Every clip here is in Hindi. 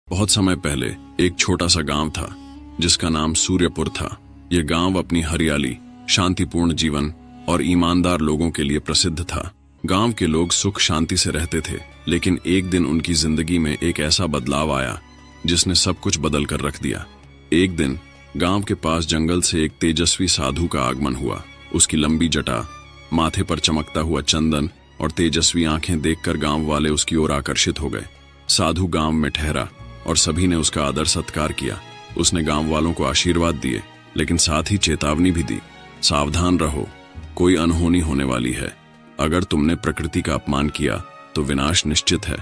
बहुत समय पहले एक छोटा सा गांव था जिसका नाम सूर्यपुर था। यह गांव अपनी हरियाली, शांतिपूर्ण जीवन और ईमानदार लोगों के लिए प्रसिद्ध था। गांव के लोग सुख शांति से रहते थे, लेकिन एक दिन उनकी जिंदगी में एक ऐसा बदलाव आया जिसने सब कुछ बदल कर रख दिया। एक दिन गांव के पास जंगल से एक तेजस्वी साधु का आगमन हुआ। उसकी लंबी जटा, माथे पर चमकता हुआ चंदन और तेजस्वी आंखें देखकर गांव वाले उसकी ओर आकर्षित हो गए। साधु गांव में ठहरा और सभी ने उसका आदर सत्कार किया। उसने गांव वालों को आशीर्वाद दिए, लेकिन साथ ही चेतावनी भी दी, सावधान रहो, कोई अनहोनी होने वाली है। अगर तुमने प्रकृति का अपमान किया तो विनाश निश्चित है।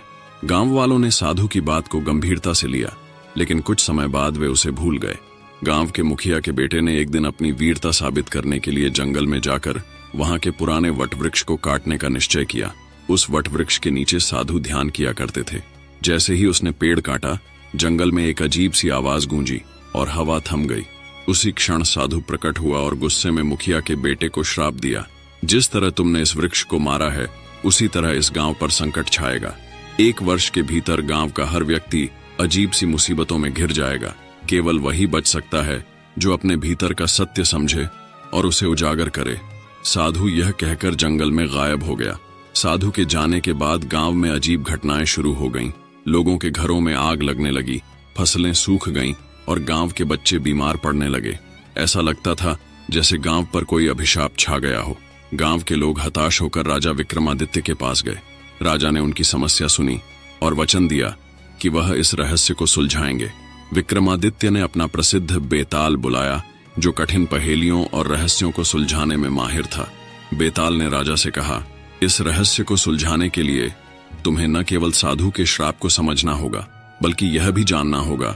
गांव वालों ने साधु की बात को गंभीरता से लिया, लेकिन कुछ समय बाद वे उसे भूल गए। गांव के मुखिया के बेटे ने एक दिन अपनी वीरता साबित करने के लिए जंगल में जाकर वहां के पुराने वटवृक्ष को काटने का निश्चय किया। उस वटवृक्ष के नीचे साधु ध्यान किया करते थे। जैसे ही उसने पेड़ काटा, जंगल में एक अजीब सी आवाज गूंजी और हवा थम गई। उसी क्षण साधु प्रकट हुआ और गुस्से में मुखिया के बेटे को श्राप दिया, जिस तरह तुमने इस वृक्ष को मारा है, उसी तरह इस गांव पर संकट छाएगा। 1 वर्ष के भीतर गांव का हर व्यक्ति अजीब सी मुसीबतों में घिर जाएगा। केवल वही बच सकता है जो अपने भीतर का सत्य समझे और उसे उजागर करे। साधु यह कहकर जंगल में गायब हो गया। साधु के जाने के बाद गांव में अजीब घटनाएं शुरू हो गईं। लोगों के घरों में आग लगने लगी, फसलें सूख गईं और गांव के बच्चे बीमार पड़ने लगे। ऐसा लगता था जैसे गांव पर कोई अभिशाप छा गया हो। गांव के लोग हताश होकर राजा विक्रमादित्य के पास गए। राजा ने उनकी समस्या सुनी और वचन दिया कि वह इस रहस्य को सुलझाएंगे। विक्रमादित्य ने अपना प्रसिद्ध बेताल बुलाया, जो कठिन पहेलियों और रहस्यों को सुलझाने में माहिर था। बेताल ने राजा से कहा, इस रहस्य को सुलझाने के लिए तुम्हें न केवल साधु के श्राप को समझना होगा, बल्कि यह भी जानना होगा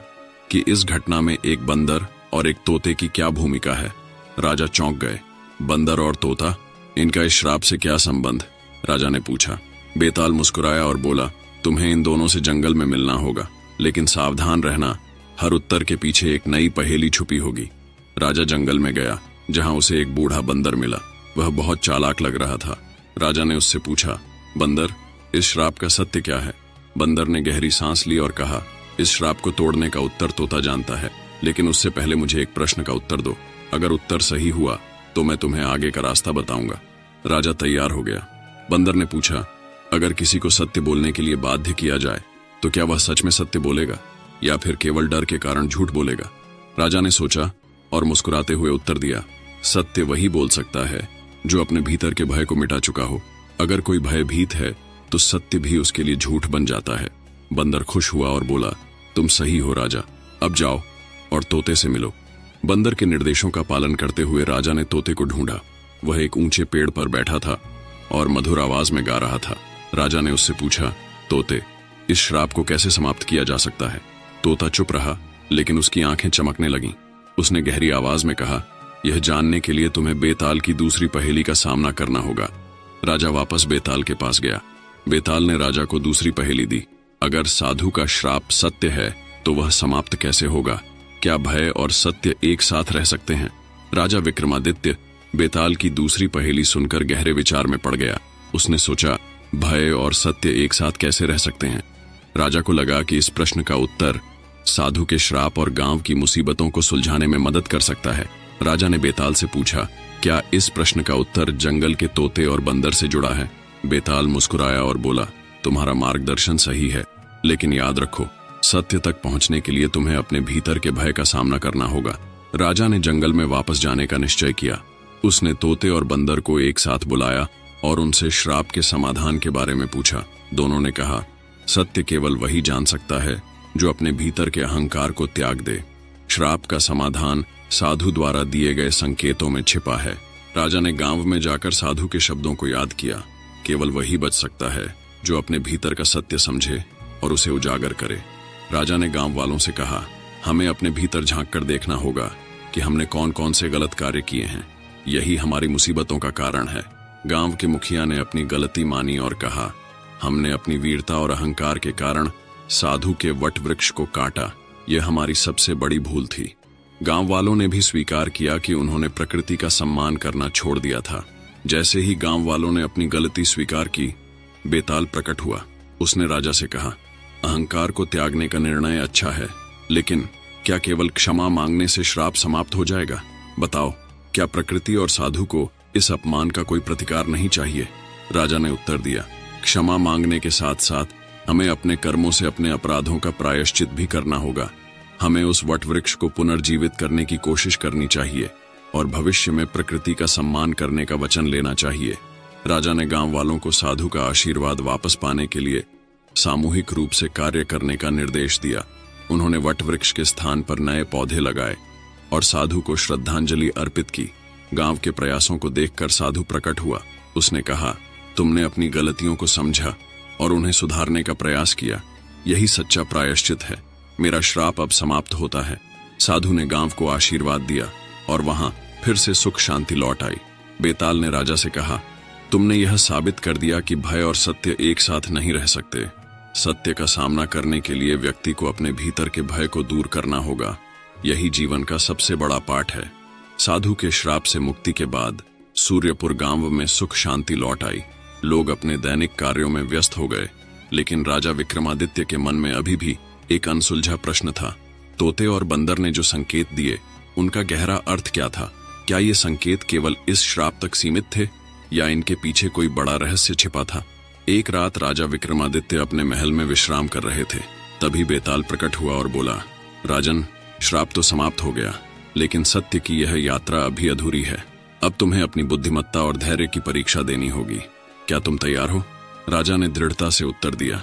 कि इस घटना में एक बंदर और एक तोते की क्या भूमिका है। राजा चौंक गए। बंदर और तोता, इनका इस श्राप से क्या संबंध? राजा ने पूछा। बेताल मुस्कुराया और बोला, तुम्हें इन दोनों से जंगल में मिलना होगा, लेकिन सावधान रहना, हर उत्तर के पीछे एक नई पहेली छुपी होगी। राजा जंगल में गया, जहां उसे एक बूढ़ा बंदर मिला। वह बहुत चालाक लग रहा था। राजा ने उससे पूछा, बंदर, इस श्राप का सत्य क्या है? बंदर ने गहरी सांस ली और कहा, इस श्राप को तोड़ने का उत्तर तोता जानता है, लेकिन उससे पहले मुझे एक प्रश्न का उत्तर दो। अगर उत्तर सही हुआ तो मैं तुम्हें आगे का रास्ता बताऊंगा। राजा तैयार हो गया। बंदर ने पूछा, अगर किसी को सत्य बोलने के लिए बाध्य किया जाए तो क्या वह सच में सत्य बोलेगा या फिर केवल डर के कारण झूठ बोलेगा? राजा ने सोचा और मुस्कुराते हुए उत्तर दिया, सत्य वही बोल सकता है जो अपने भीतर के भय को मिटा चुका हो। अगर कोई भयभीत है तो सत्य भी उसके लिए झूठ बन जाता है। बंदर खुश हुआ और बोला, तुम सही हो राजा, अब जाओ और तोते से मिलो। बंदर के निर्देशों का पालन करते हुए राजा ने तोते को ढूंढा। वह एक ऊंचे पेड़ पर बैठा था और मधुर आवाज में गा रहा था। राजा ने उससे पूछा, तोते, इस श्राप को कैसे समाप्त किया जा सकता है? तोता चुप रहा, लेकिन उसकी आंखें चमकने लगीं। उसने गहरी आवाज में कहा, यह जानने के लिए तुम्हें बेताल की दूसरी पहेली का सामना करना होगा। राजा वापस बेताल के पास गया। बेताल ने राजा को दूसरी पहेली दी, अगर साधु का श्राप सत्य है तो वह समाप्त कैसे होगा? क्या भय और सत्य एक साथ रह सकते हैं? राजा विक्रमादित्य बेताल की दूसरी पहेली सुनकर गहरे विचार में पड़ गया। उसने सोचा, भय और सत्य एक साथ कैसे रह सकते हैं? राजा को लगा कि इस प्रश्न का उत्तर साधु के श्राप और गांव की मुसीबतों को सुलझाने में मदद कर सकता है। राजा ने बेताल से पूछा, क्या इस प्रश्न का उत्तर जंगल के तोते और बंदर से जुड़ा है? बेताल मुस्कुराया और बोला, तुम्हारा मार्गदर्शन सही है, लेकिन याद रखो, सत्य तक पहुंचने के लिए तुम्हें अपने भीतर के भय का सामना करना होगा। राजा ने जंगल में वापस जाने का निश्चय किया। उसने तोते और बंदर को एक साथ बुलाया और उनसे श्राप के समाधान के बारे में पूछा। दोनों ने कहा, सत्य केवल वही जान सकता है जो अपने भीतर के अहंकार को त्याग दे। श्राप का समाधान साधु द्वारा दिए गए संकेतों में छिपा है। राजा ने गांव में जाकर साधु के शब्दों को याद किया, केवल वही बच सकता है जो अपने भीतर का सत्य समझे और उसे उजागर करे। राजा ने गांव वालों से कहा, हमें अपने भीतर झांक कर देखना होगा कि हमने कौन कौन से गलत कार्य किए हैं। यही हमारी मुसीबतों का कारण है। गांव के मुखिया ने अपनी गलती मानी और कहा, हमने अपनी वीरता और अहंकार के कारण साधु के वट वृक्ष को काटा। यह हमारी सबसे बड़ी भूल थी। गांव वालों ने भी स्वीकार किया कि उन्होंने प्रकृति का सम्मान करना छोड़ दिया था। जैसे ही गांव वालों ने अपनी गलती स्वीकार की, बेताल प्रकट हुआ। उसने राजा से कहा, अहंकार को त्यागने का निर्णय अच्छा है, लेकिन क्या केवल क्षमा मांगने से श्राप समाप्त हो जाएगा? बताओ, क्या प्रकृति और साधु को इस अपमान का कोई प्रतिकार नहीं चाहिए? राजा ने उत्तर दिया, क्षमा मांगने के साथ साथ हमें अपने कर्मों से अपने अपराधों का प्रायश्चित भी करना होगा। हमें उस वटवृक्ष को पुनर्जीवित करने की कोशिश करनी चाहिए और भविष्य में प्रकृति का सम्मान करने का वचन लेना चाहिए। राजा ने गांव वालों को साधु का आशीर्वाद वापस पाने के लिए सामूहिक रूप से कार्य करने का निर्देश दिया। उन्होंने वटवृक्ष के स्थान पर नए पौधे लगाए और साधु को श्रद्धांजलि अर्पित की। गांव के प्रयासों को देखकर साधु प्रकट हुआ। उसने कहा, तुमने अपनी गलतियों को समझा और उन्हें सुधारने का प्रयास किया। यही सच्चा प्रायश्चित है। मेरा श्राप अब समाप्त होता है। साधु ने गांव को आशीर्वाद दिया और वहां फिर से सुख शांति लौट आई। बेताल ने राजा से कहा, तुमने यह साबित कर दिया कि भय और सत्य एक साथ नहीं रह सकते। सत्य का सामना करने के लिए व्यक्ति को अपने भीतर के भय को दूर करना होगा। यही जीवन का सबसे बड़ा पाठ है। साधु के श्राप से मुक्ति के बाद सूर्यपुर गांव में सुख शांति लौट आई। लोग अपने दैनिक कार्यों में व्यस्त हो गए, लेकिन राजा विक्रमादित्य के मन में अभी भी एक अनसुलझा प्रश्न था। तोते और बंदर ने जो संकेत दिए, उनका गहरा अर्थ क्या था? क्या ये संकेत केवल इस श्राप तक सीमित थे या इनके पीछे कोई बड़ा रहस्य छिपा था? एक रात राजा विक्रमादित्य अपने महल में विश्राम कर रहे थे। तभी बेताल प्रकट हुआ और बोला, राजन, श्राप तो समाप्त हो गया, लेकिन सत्य की यह यात्रा अभी अधूरी है। अब तुम्हें अपनी बुद्धिमत्ता और धैर्य की परीक्षा देनी होगी। क्या तुम तैयार हो? राजा ने दृढ़ता से उत्तर दिया,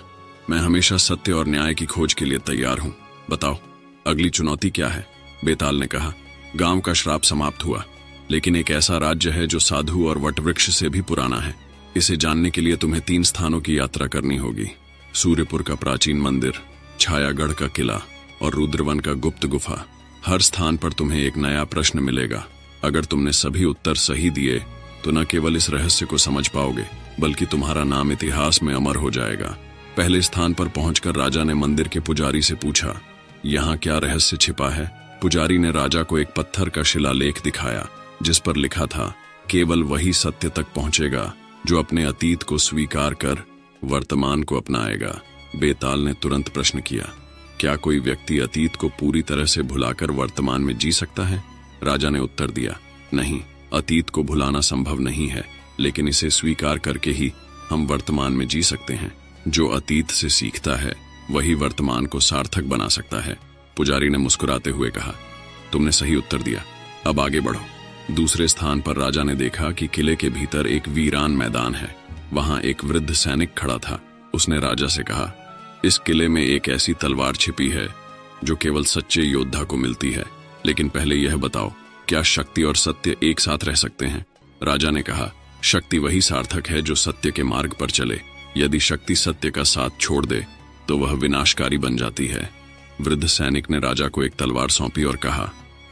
मैं हमेशा सत्य और न्याय की खोज के लिए तैयार हूं। बताओ, अगली चुनौती क्या है? बेताल ने कहा, गांव का श्राप समाप्त हुआ, लेकिन एक ऐसा राज्य है जो साधु और वटवृक्ष से भी पुराना है। इसे जानने के लिए तुम्हें 3 स्थानों की यात्रा करनी होगी। सूर्यपुर का प्राचीन मंदिर, छायागढ़ का किला और रुद्रवन का गुप्त गुफा। हर स्थान पर तुम्हें एक नया प्रश्न मिलेगा। अगर तुमने सभी उत्तर सही दिए तो न केवल इस रहस्य को समझ पाओगे, बल्कि तुम्हारा नाम इतिहास में अमर हो जाएगा। पहले स्थान पर पहुंचकर राजा ने मंदिर के पुजारी से पूछा, यहाँ क्या रहस्य छिपा है? पुजारी ने राजा को एक पत्थर का शिलालेख दिखाया, जिस पर लिखा था, केवल वही सत्य तक पहुंचेगा जो अपने अतीत को स्वीकार कर वर्तमान को अपनाएगा। बेताल ने तुरंत प्रश्न किया, क्या कोई व्यक्ति अतीत को पूरी तरह से भुलाकर वर्तमान में जी सकता है? राजा ने उत्तर दिया, नहीं, अतीत को भुलाना संभव नहीं है, लेकिन इसे स्वीकार करके ही हम वर्तमान में जी सकते हैं। जो अतीत से सीखता है वही वर्तमान को सार्थक बना सकता है। पुजारी ने मुस्कुराते हुए कहा, तुमने सही उत्तर दिया, अब आगे बढ़ो। दूसरे स्थान पर राजा ने देखा कि किले के भीतर एक वीरान मैदान है। वहां एक वृद्ध सैनिक खड़ा था। उसने राजा से कहा, इस किले में एक ऐसी तलवार छिपी है जो केवल सच्चे योद्धा को मिलती है, लेकिन पहले यह बताओ, क्या शक्ति और सत्य एक साथ रह सकते हैं? राजा ने कहा, शक्ति वही सार्थक है जो सत्य के मार्ग पर चले। यदि शक्ति सत्य का साथ छोड़ दे तो वह विनाशकारी बन जाती है। वृद्ध सैनिक ने राजा को एक तलवार सौंपी और कहा,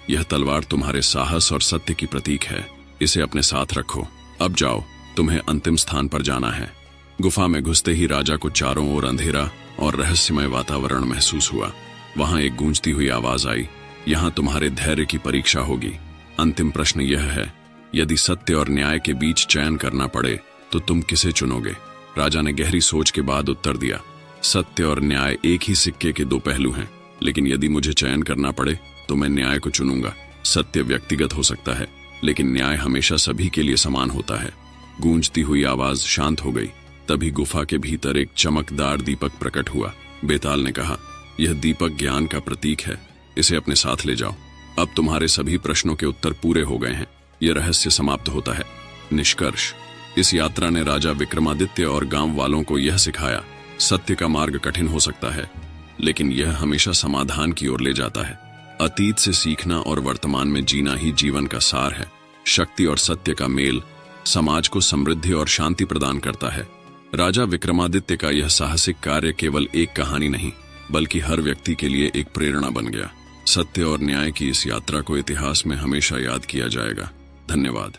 यह तलवार तुम्हारे साहस और सत्य की प्रतीक है। इसे अपने साथ रखो। अब जाओ, तुम्हें अंतिम स्थान पर जाना है। गुफा में घुसते ही राजा को चारों ओर अंधेरा और रहस्यमय वातावरण महसूस हुआ। वहां एक गूंजती हुई आवाज आई, यहाँ तुम्हारे धैर्य की परीक्षा होगी। अंतिम प्रश्न यह है, यदि सत्य और न्याय के बीच चयन करना पड़े तो तुम किसे चुनोगे? राजा ने गहरी सोच के बाद उत्तर दिया, सत्य और न्याय एक ही सिक्के के 2 पहलू हैं, लेकिन यदि मुझे चयन करना पड़े तो मैं न्याय को चुनूंगा। सत्य व्यक्तिगत हो सकता है, लेकिन न्याय हमेशा सभी के लिए समान होता है। गूंजती हुई आवाज शांत हो गई। तभी गुफा के भीतर एक चमकदार दीपक प्रकट हुआ। बेताल ने कहा, यह दीपक ज्ञान का प्रतीक है, इसे अपने साथ ले जाओ। अब तुम्हारे सभी प्रश्नों के उत्तर पूरे हो गए हैं। यह रहस्य समाप्त होता है। निष्कर्ष, इस यात्रा ने राजा विक्रमादित्य और गांव वालों को यह सिखाया, सत्य का मार्ग कठिन हो सकता है, लेकिन यह हमेशा समाधान की ओर ले जाता है। अतीत से सीखना और वर्तमान में जीना ही जीवन का सार है। शक्ति और सत्य का मेल समाज को समृद्धि और शांति प्रदान करता है। राजा विक्रमादित्य का यह साहसिक कार्य केवल एक कहानी नहीं, बल्कि हर व्यक्ति के लिए एक प्रेरणा बन गया। सत्य और न्याय की इस यात्रा को इतिहास में हमेशा याद किया जाएगा। धन्यवाद।